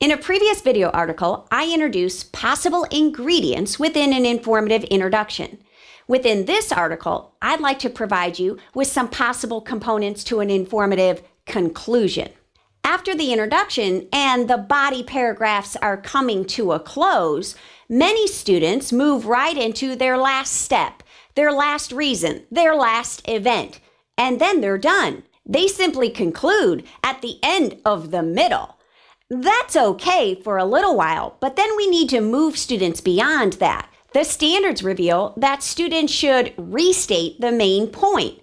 In a previous video article, I introduced possible ingredients within an informative introduction. Within this article, I'd like to provide you with some possible components to an informative conclusion. After the introduction and the body paragraphs are coming to a close, many students move right into their last step, their last reason, their last event, and then they're done. They simply conclude at the end of the middle. That's okay for a little while, but then we need to move students beyond that. The standards reveal that students should restate the main point.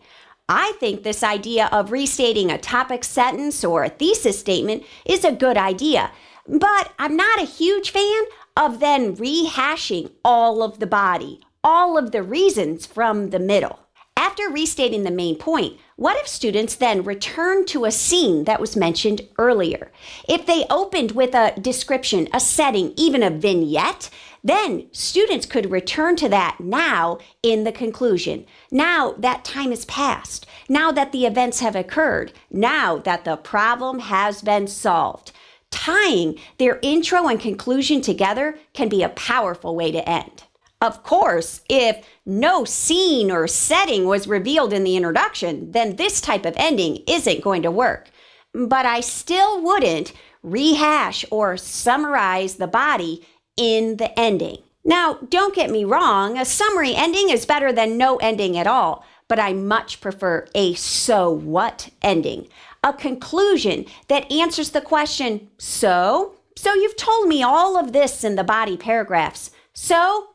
I think this idea of restating a topic sentence or a thesis statement is a good idea, but I'm not a huge fan of then rehashing all of the body, all of the reasons from the middle. After restating the main point, what if students then return to a scene that was mentioned earlier? If they opened with a description, a setting, even a vignette, then students could return to that now in the conclusion. Now that time has passed. Now that the events have occurred. Now that the problem has been solved. Tying their intro and conclusion together can be a powerful way to end. Of course, if no scene or setting was revealed in the introduction, then this type of ending isn't going to work. But I still wouldn't rehash or summarize the body in the ending. Now, don't get me wrong, a summary ending is better than no ending at all, but I much prefer a so what ending, a conclusion that answers the question, so you've told me all of this in the body paragraphs. So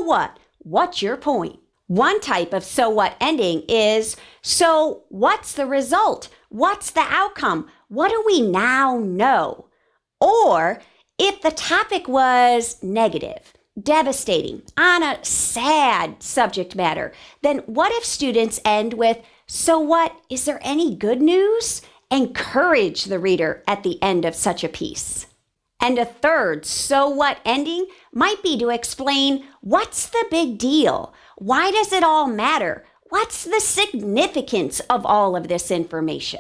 what? What's your point? One type of so what ending is, so what's the result? What's the outcome? What do we now know? Or if the topic was negative, devastating, on a sad subject matter, then what if students end with, so what? Is there any good news? Encourage the reader at the end of such a piece. And a third so what ending might be to explain what's the big deal? Why does it all matter? What's the significance of all of this information?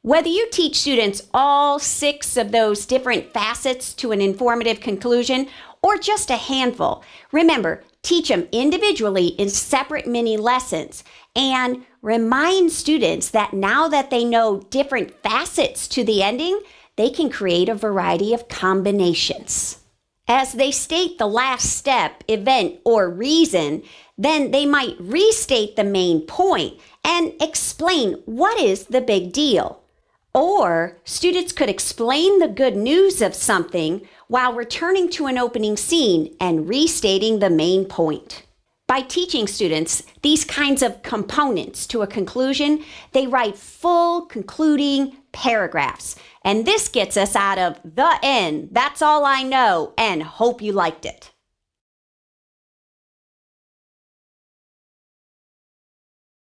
Whether you teach students all 6 of those different facets to an informative conclusion or just a handful, remember, teach them individually in separate mini lessons and remind students that now that they know different facets to the ending, they can create a variety of combinations. As they state the last step, event, or reason, then they might restate the main point and explain what is the big deal. Or students could explain the good news of something while returning to an opening scene and restating the main point. By teaching students these kinds of components to a conclusion, they write full concluding paragraphs. And this gets us out of the end, that's all I know, and hope you liked it.